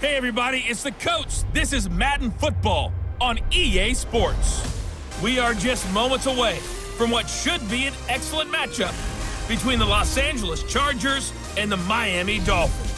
Hey everybody, it's the coach. This is Madden Football on EA Sports. We are just moments away from what should be an excellent matchup between the Los Angeles Chargers and the Miami Dolphins.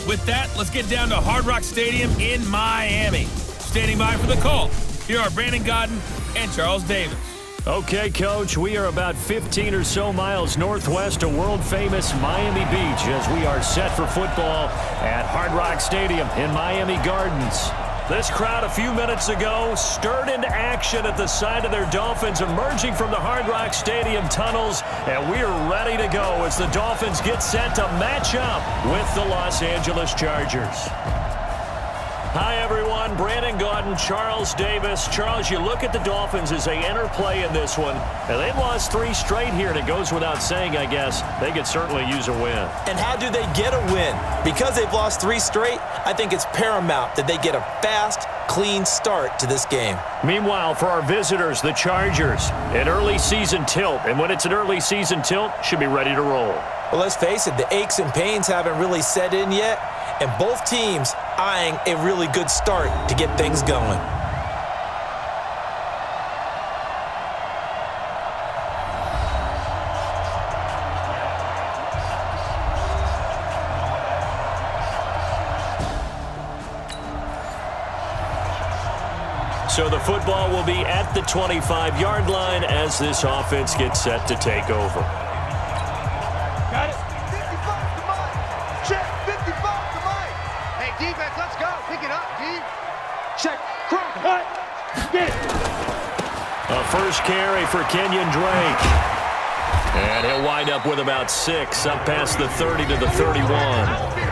With that, let's get down to Hard Rock Stadium in Miami. Standing by for the call, here are Brandon Gaudin and Charles Davis. Okay, Coach, we are about 15 or so miles northwest of world-famous Miami Beach as we are set for football at Hard Rock Stadium in Miami Gardens. This crowd a few minutes ago stirred into action at the side of their Dolphins emerging from the Hard Rock Stadium tunnels, and we are ready to go as the Dolphins get set to match up with the Los Angeles Chargers. Hi, everyone. Brandon Gaudin, Charles Davis. Charles, you look at the Dolphins as they enter play in this one, and they've lost 3 straight here, and it goes without saying, I guess, they could certainly use a win. And how do they get a win? Because they've lost 3 straight, I think it's paramount that they get a fast, clean start to this game. Meanwhile, for our visitors, the Chargers, an early season tilt, and when it's an early season tilt, should be ready to roll. Well, let's face it, the aches and pains haven't really set in yet, and both teams eyeing a really good start to get things going. So the football will be at the 25-yard line as this offense gets set to take over. Got it. 55 to Mike. Check. 55 to Mike. Hey, defense, let's go. Pick it up, D. Check. Crook. Hut. Get it. A first carry for Kenyon Drake. And he'll wind up with about 6, up past the 30 to the 31.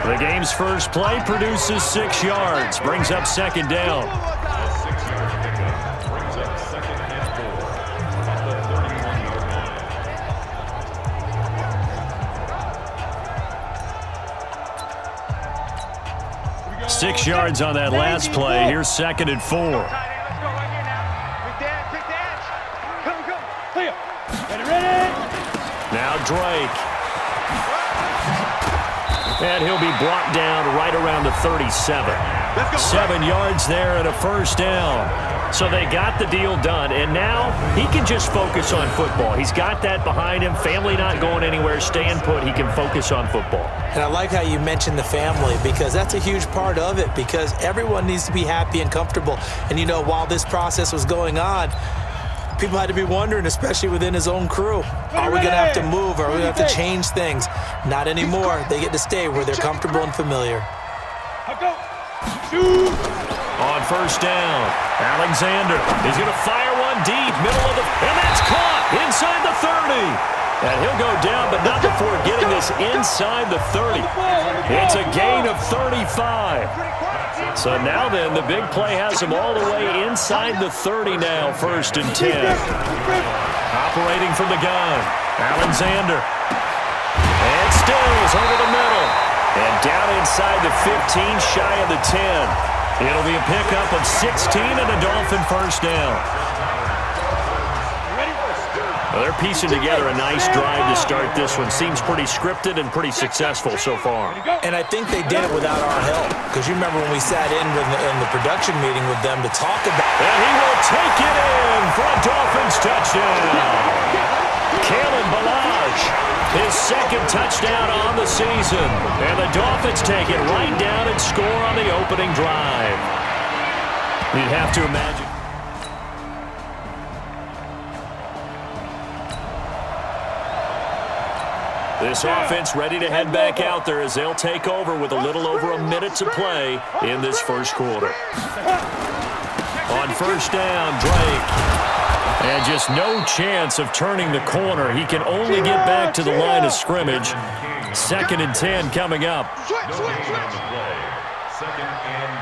The game's first play produces 6 yards, brings up second down. 6 yards on that last play. Here's 2nd and 4. Let's go right here now. Big dash. Come. Clear. Ready. Now Drake. And he'll be brought down right around the 37. 7 yards there and a first down. So they got the deal done, and now he can just focus on football. He's got that behind him. Family not going anywhere, staying put. He can focus on football. And I like how you mentioned the family, because that's a huge part of it, because everyone needs to be happy and comfortable. And, you know, while this process was going on, people had to be wondering, especially within his own crew, are we going to have to move? Are we going to have to change things? Not anymore. They get to stay where they're comfortable and familiar. On first down, Alexander is going to fire one deep, middle of the, and that's caught inside the 30. And he'll go down, but not before getting this inside the 30. It's a gain of 35. So now then, the big play has him all the way inside the 30 now, 1st and 10. Operating from the gun, Alexander. And stills over the middle. And down inside the 15, shy of the 10. It'll be a pickup of 16 and a Dolphin first down. Well, they're piecing together a nice drive to start this one. Seems pretty scripted and pretty successful so far. And I think they did it without our help, because you remember when we sat in the production meeting with them to talk about. And he will take it in for a Dolphins touchdown. Kalen Ballage, his 2nd touchdown on the season. And the Dolphins take it right down and score on the opening drive. You'd have to imagine. This offense ready to head back out there as they'll take over with a little over a minute to play in this first quarter. On first down, Drake. And just no chance of turning the corner. He can only get back to the line of scrimmage. 2nd and 10 coming up. Second and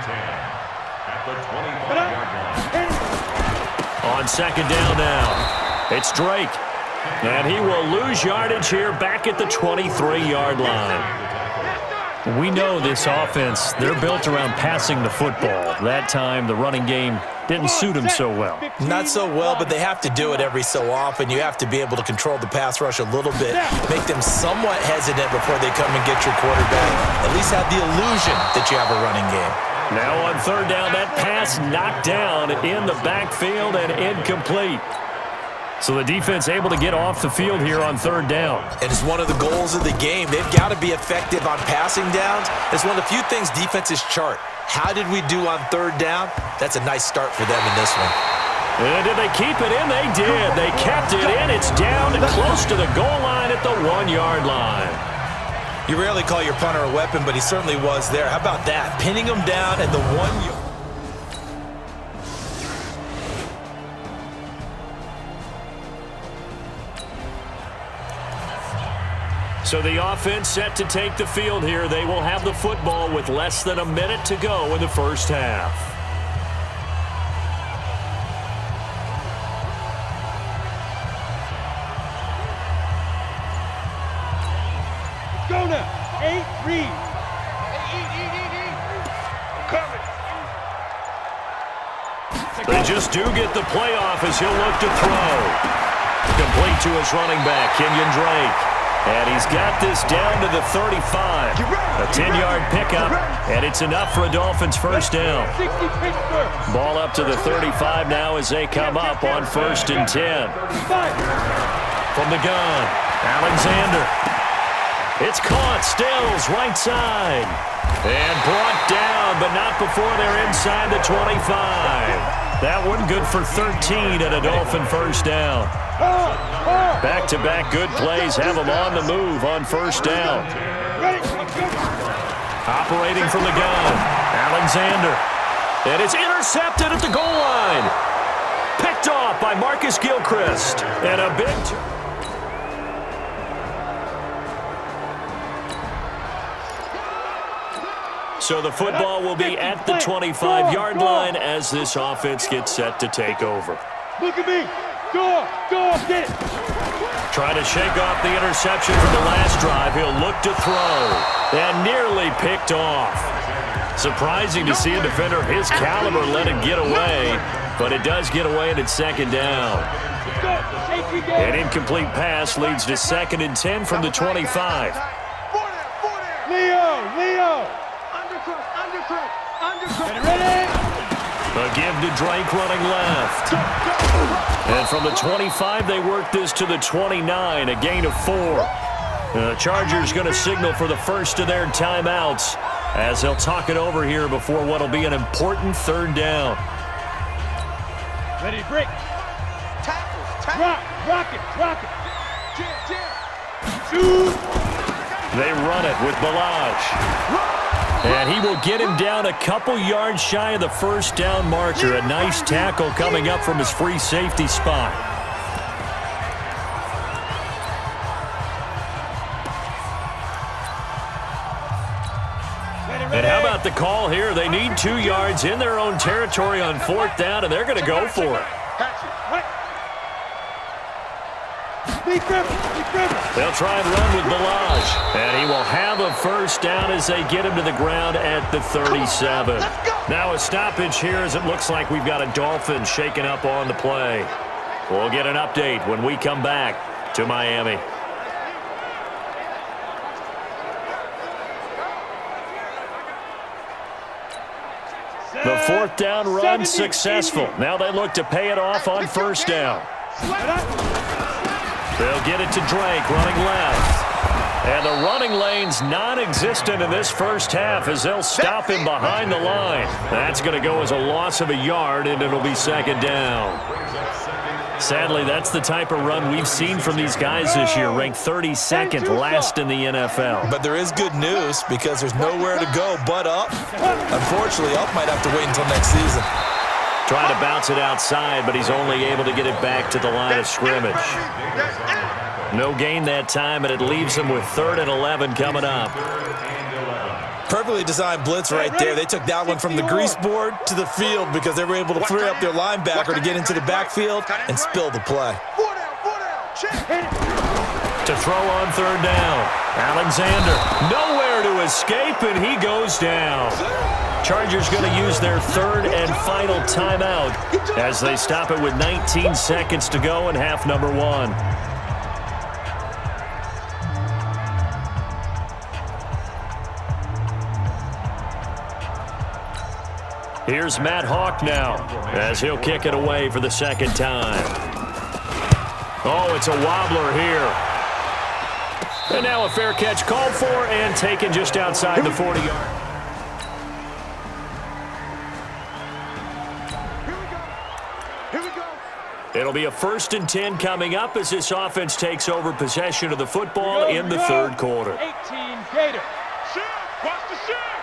10 at the 25-yard line. On second down now, it's Drake. And he will lose yardage here back at the 23-yard line. We know this offense, they're built around passing the football. That time, the running game didn't suit him so well. Not so well, but they have to do it every so often. You have to be able to control the pass rush a little bit, make them somewhat hesitant before they come and get your quarterback. At least have the illusion that you have a running game. Now on third down, that pass knocked down in the backfield and incomplete. So the defense able to get off the field here on third down. And it's one of the goals of the game. They've got to be effective on passing downs. It's one of the few things defenses chart. How did we do on third down? That's a nice start for them in this one. And did they keep it in? They did. They kept it in. It's down and close to the goal line at the 1-yard line. You rarely call your punter a weapon, but he certainly was there. How about that? Pinning him down at the 1-yard. So the offense set to take the field here. They will have the football with less than a minute to go in the first half. Let's go now. 8, read. Coming. They just do get the playoff as he'll look to throw. Complete to his running back, Kenyon Drake. And he's got this down to the 35. A 10-yard pickup, and it's enough for a Dolphins first down. Ball up to the 35 now as they come up on 1st and 10. From the gun, Alexander. It's caught, Stills, right side. And brought down, but not before they're inside the 25. That one good for 13 and a Dolphin first down. Back-to-back good plays have them on the move on first down. Operating from the gun, Alexander. And it's intercepted at the goal line. Picked off by Marcus Gilchrist. And a big... So the football will be at the 25-yard line as this offense gets set to take over. Look at me. Go, get it. Trying to shake off the interception from the last drive. He'll look to throw. And nearly picked off. Surprising to see a defender of his caliber let it get away. But it does get away and it's second down. An incomplete pass leads to 2nd and 10 from the 25. Leo. Ready? A give to Drake running left. And from the 25, they work this to the 29, a gain of 4. The Chargers going to signal for the first of their timeouts as they'll talk it over here before what will be an important third down. Ready, break. Rock it. Shoot. They run it with Balaj. And he will get him down a couple yards shy of the first down marker. A nice tackle coming up from his free safety spot. And how about the call here? They need 2 yards in their own territory on 4th down, and they're going to go for it. They'll try and run with Balaj. And he will have a first down as they get him to the ground at the 37. Now a stoppage here as it looks like we've got a Dolphin shaking up on the play. We'll get an update when we come back to Miami. The 4th down run successful. Now they look to pay it off on first down. They'll get it to Drake running left. And the running lane's non-existent in this first half as they'll stop him behind the line. That's going to go as a loss of a yard, and it'll be second down. Sadly, that's the type of run we've seen from these guys this year, ranked 32nd last in the NFL. But there is good news because there's nowhere to go but up. Unfortunately, up might have to wait until next season. Trying to bounce it outside, but he's only able to get it back to the line of scrimmage. No gain that time, and it leaves him with 3rd and 11 coming up. Perfectly designed blitz right there. They took that one from the grease board to the field because they were able to free up their linebacker to get into the backfield and spill the play. To throw on 3rd down. Alexander nowhere there to escape, and he goes down. Chargers going to use their third and final timeout as they stop it with 19 seconds to go in half number one. Here's Matt Hawk now as he'll kick it away for the second time. Oh, it's a wobbler here. And now a fair catch called for and taken just outside the 40-yard. It'll be a 1st and 10 coming up as this offense takes over possession of the football in the third quarter. 18 Gator. Watch the shot.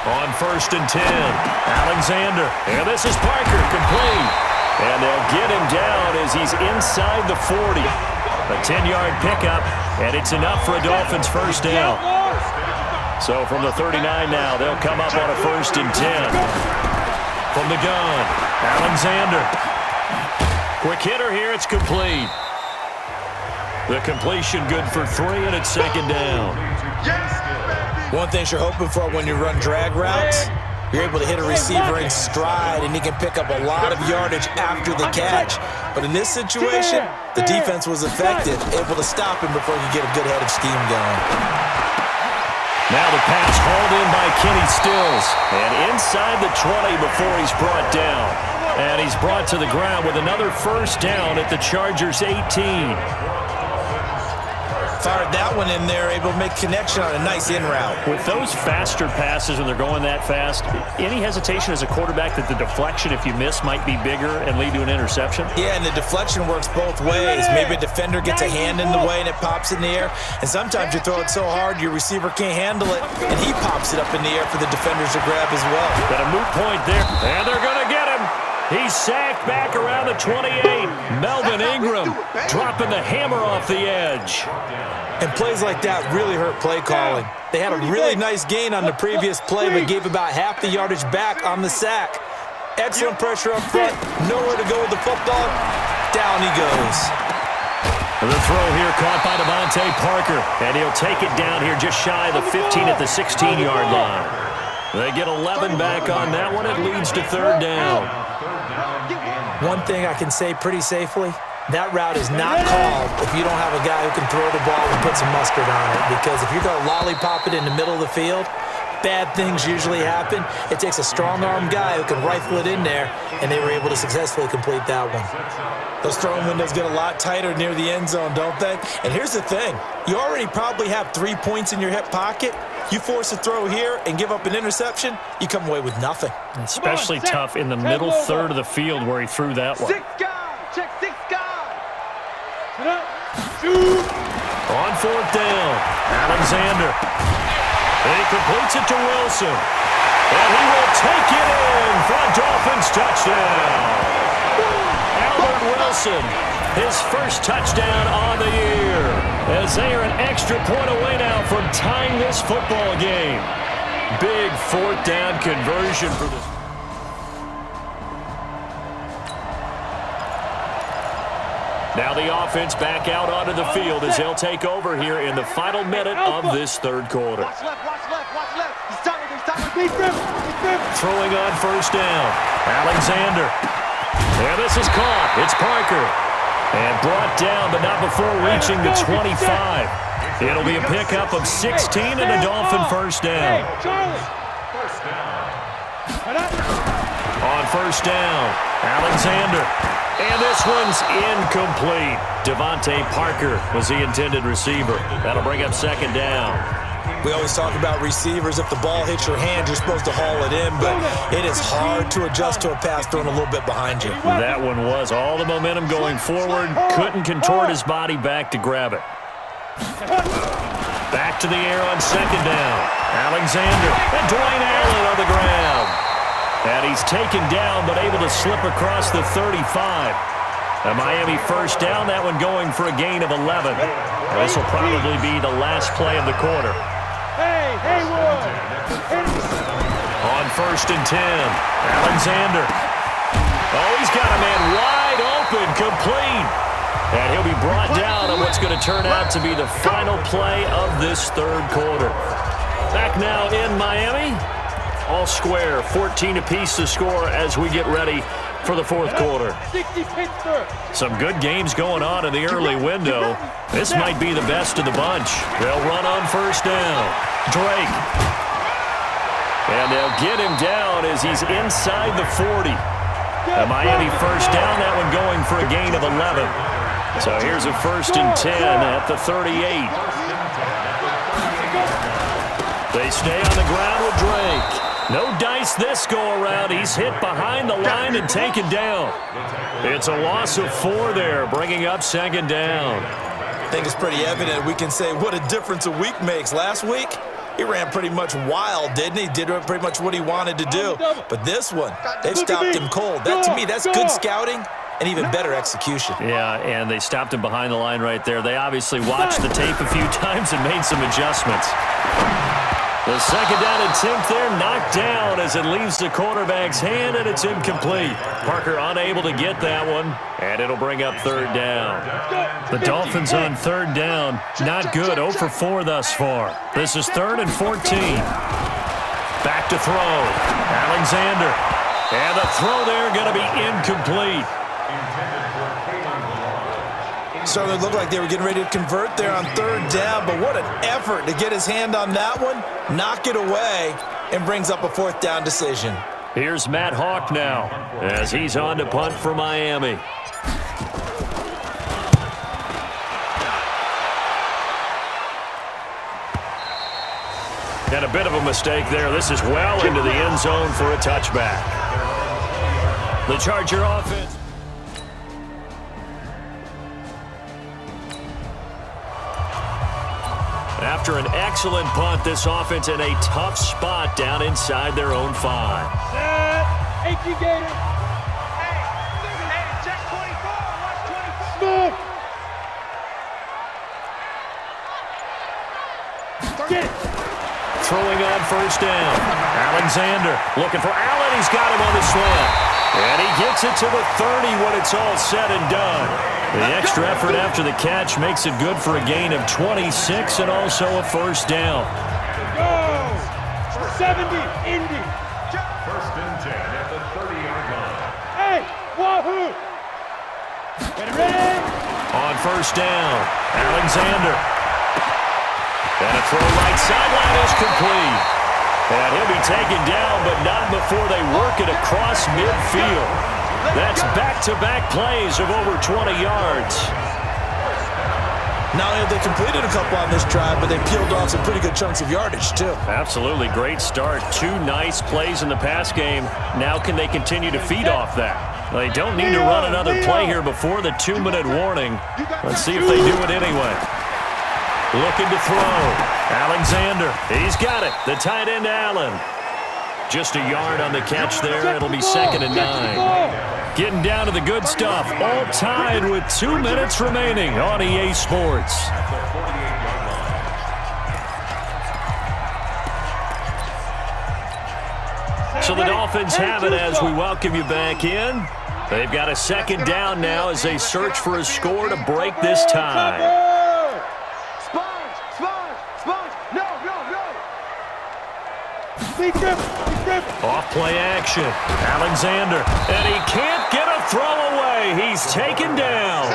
On 1st and 10, Alexander. And this is Parker, complete. And they'll get him down as he's inside the 40. A 10-yard pickup, and it's enough for a Dolphins first down. So from the 39 now, they'll come up on a 1st and 10. From the gun, Alexander. Quick hitter here, it's complete. The completion good for 3, and it's second down. One thing you're hoping for when you run drag routes, you're able to hit a receiver in stride, and he can pick up a lot of yardage after the catch. But in this situation, the defense was effective, able to stop him before he could get a good head of steam going. Now the pass hauled in by Kenny Stills. And inside the 20 before he's brought down. And he's brought to the ground with another first down at the Chargers' 18. Fired that one in there, able to make connection on a nice in route. With those faster passes when they're going that fast, any hesitation as a quarterback that the deflection, if you miss, might be bigger and lead to an interception? Yeah, and the deflection works both ways. Maybe a defender gets a hand in the way and it pops in the air. And sometimes you throw it so hard your receiver can't handle it, and he pops it up in the air for the defenders to grab as well. Got a moot point there, and they're going to get him. He's sacked back around the 28. Melvin Ingram dropping the hammer off the edge. And plays like that really hurt play calling. They had a really nice gain on the previous play, but gave about half the yardage back on the sack. Excellent pressure up front. Nowhere to go with the football. Down he goes. The throw here caught by Devontae Parker, and he'll take it down here just shy of the 15 at the 16-yard line. They get 11 back on that one. It leads to third down. One thing I can say pretty safely, that route is not called if you don't have a guy who can throw the ball and put some mustard on it. Because if you're going to lollipop it in the middle of the field, bad things usually happen. It takes a strong-arm guy who can rifle it in there, and they were able to successfully complete that one. Those throwing windows get a lot tighter near the end zone, don't they? And here's the thing. You already probably have 3 points in your hip pocket. You force a throw here and give up an interception, you come away with nothing. Especially tough in the middle third of the field where he threw that one. 6 guys. Check 6 guys. Shoot. On 4th down, Alexander. He completes it to Wilson. And he will take it in for a Dolphins touchdown. Albert Wilson, his first touchdown on the year, as they are an extra point away now from tying this football game. Big 4th down conversion for the... Now the offense back out onto the field as they'll take over here in the final minute of this third quarter. Watch left, watch left, watch left. He's tired. Throwing on 1st down, Alexander. And this is caught. It's Parker. And brought down, but not before reaching the 25. It'll be a pickup of 16 and a Dolphin first down. On 1st down, Alexander. And this one's incomplete. Devontae Parker was the intended receiver. That'll bring up 2nd down. We always talk about receivers. If the ball hits your hand, you're supposed to haul it in, but it is hard to adjust to a pass thrown a little bit behind you. That one was all the momentum going forward. Couldn't contort his body back to grab it. Back to the air on 2nd down. Alexander and Dwayne Allen on the ground. And he's taken down, but able to slip across the 35. A Miami first down, that one going for a gain of 11. And this will probably be the last play of the quarter. On 1st and 10, Alexander. Oh, he's got a man wide open, complete. And he'll be brought down on what's going to turn out to be the final play of this third quarter. Back now in Miami. All square, 14 apiece to score as we get ready for the fourth quarter. Some good games going on in the early window. This might be the best of the bunch. They'll run on first down. Drake. And they'll get him down as he's inside the 40. The Miami first down, that one going for a gain of 11. So here's a 1st and 10 at the 38. They stay on the ground with Drake. No dice this go-around. He's hit behind the line and taken down. It's a loss of 4 there, bringing up 2nd down. I think it's pretty evident. We can say what a difference a week makes. Last week, he ran pretty much wild, didn't he? Did pretty much what he wanted to do. But this one, they've stopped him cold. That, to me, that's good scouting and even better execution. Yeah, and they stopped him behind the line right there. They obviously watched the tape a few times and made some adjustments. The 2nd down attempt there knocked down as it leaves the quarterback's hand, and it's incomplete. Parker unable to get that one, and it'll bring up 3rd down. The Dolphins on 3rd down, not good, 0 for 4 thus far. This is 3rd and 14. Back to throw. Alexander. And the throw there going to be incomplete. Certainly looked like they were getting ready to convert there on 3rd down, but what an effort to get his hand on that one, knock it away, and brings up a 4th down decision. Here's Matt Hawk now as he's on to punt for Miami. And a bit of a mistake there. This is well into the end zone for a touchback. The Charger offense. After an excellent punt, this offense in a tough spot down inside their own 5. Set. 18 Gator. Hey, check 24. Watch 24. Move. Get it. Throwing on 1st down. Alexander looking for Allen. He's got him on the slant. And he gets it to the 30 when it's all said and done. The extra effort after the catch makes it good for a gain of 26 and also a 1st down. Go! 70, Indy. 1st and 10 at the 30-yard line. Hey, wahoo! Ready? On 1st down, Alexander. And a throw right sideline is complete. And he'll be taken down, but not before they work it across midfield. That's back-to-back plays of over 20 yards. Not only have they completed a couple on this drive, but they peeled off some pretty good chunks of yardage, too. Absolutely. Great start. 2 nice plays in the pass game. Now can they continue to feed off that? They don't need to run another play here before the 2-minute warning. Let's see if they do it anyway. Looking to throw. Alexander. He's got it. The tight end, Allen. Just a yard on the catch there. It'll be 2nd and 9. Getting down to the good stuff. All tied with 2 minutes remaining on EA Sports. So the Dolphins have it as we welcome you back in. They've got a 2nd down now as they search for a score to break this tie. Off play action. Alexander. And he can't get a throw away. He's taken down.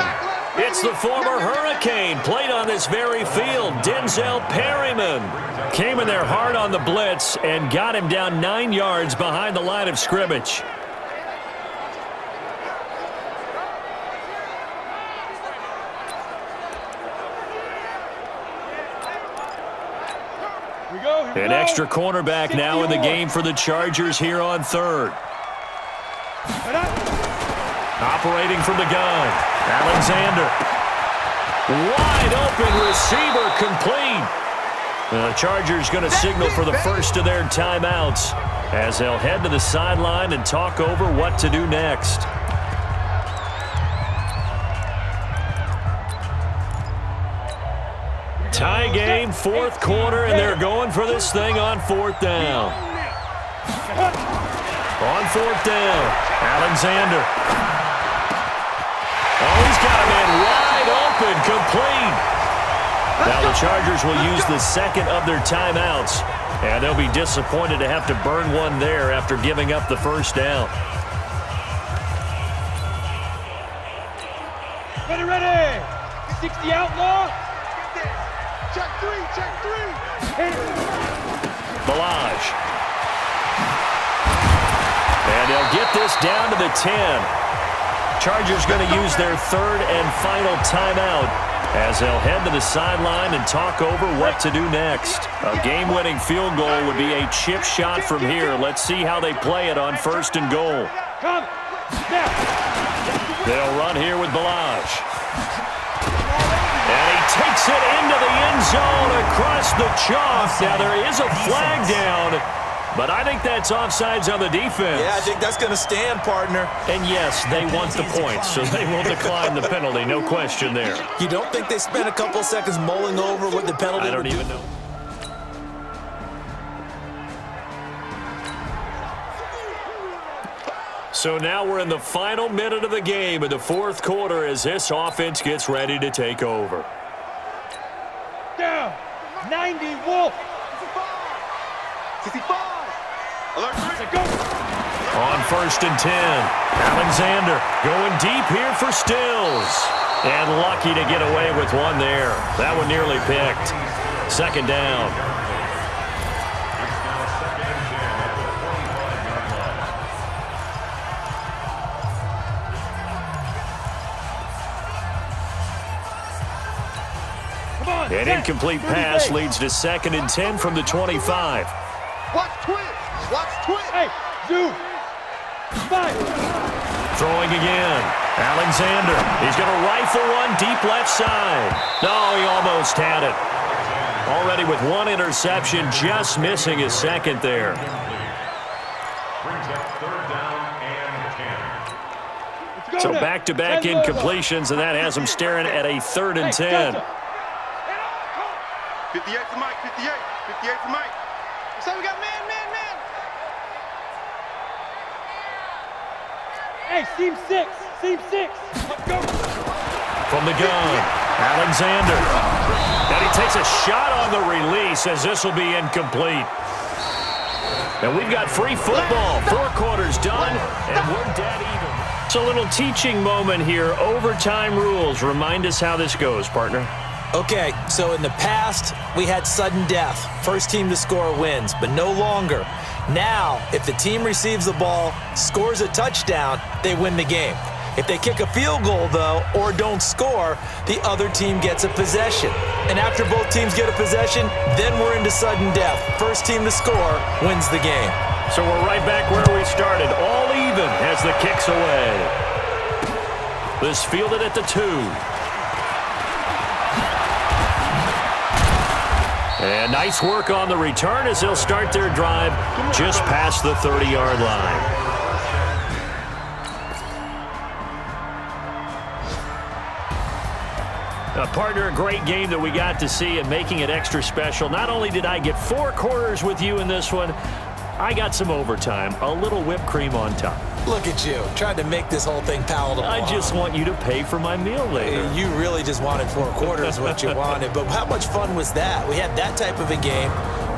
It's the former Hurricane, played on this very field, Denzel Perryman. Came in there hard on the blitz and got him down 9 yards behind the line of scrimmage. An extra cornerback now in the game for the Chargers here on 3rd. Operating from the gun. Alexander. Wide open receiver complete. The Chargers going to signal for the first of their timeouts as they'll head to the sideline and talk over what to do next. Tie game, 4th quarter, and they're going for this thing on 4th down. On 4th down, Alexander. Oh, he's got a man wide open, complete. Now the Chargers will use the second of their timeouts, and they'll be disappointed to have to burn one there after giving up the first down. Ready. 60 outlaw. Check three. Balaj. And they'll get this down to the 10. Chargers going to use their third and final timeout as they'll head to the sideline and talk over what to do next. A game-winning field goal would be a chip shot from here. Let's see how they play it on first and goal. They'll run here with Balaj. And he takes it into the end zone across the chalk. Now there is a flag down, but I think that's offsides on the defense. Yeah, I think that's going to stand, partner. And yes, they want the points, so they will decline the penalty. No question there. You don't think they spent a couple seconds mulling over what the penalty I don't would even do? know. So now we're in the final minute of the game in the fourth quarter as this offense gets ready to take over. Down. 90, Wolf. 65. Alert. Go. On first and 10, Alexander going deep here for Stills. And lucky to get away with one there. That one nearly picked. Second down. An incomplete pass leads to second and 10 from the 25. Watch twist. Hey, Zoo. 5. Throwing again. Alexander. He's going to rifle one deep left side. No, he almost had it. Already with one interception, just missing his second there. Brings up third down and 10. So back-to-back incompletions, and that has him staring at a third and 10. 58 to Mike. 58 to Mike. So we got man. Hey, seam 6. Let's go. From the gun, Alexander. And he takes a shot on the release as this will be incomplete. And we've got free football. 4 quarters done, and we're dead even. It's a little teaching moment here. Overtime rules. Remind us how this goes, partner. Okay, so in the past, we had sudden death. First team to score wins, but no longer. Now, if the team receives the ball, scores a touchdown, they win the game. If they kick a field goal, though, or don't score, the other team gets a possession. And after both teams get a possession, then we're into sudden death. First team to score wins the game. So we're right back where we started, all even as the kick's away. This fielded at the 2. And nice work on the return as they'll start their drive just past the 30-yard line. Partner, a great game that we got to see and making it extra special. Not only did I get 4 quarters with you in this one, I got some overtime, a little whipped cream on top. Look at you, trying to make this whole thing palatable. I just want you to pay for my meal later. You really just wanted 4 quarters what you wanted, but how much fun was that? We had that type of a game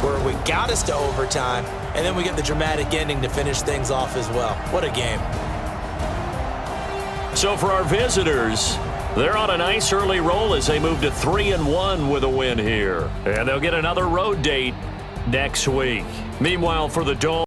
where we got us to overtime, and then we get the dramatic ending to finish things off as well. What a game. So for our visitors, they're on a nice early roll as they move to 3-1 with a win here. And they'll get another road date next week. Meanwhile, for the Dolphins,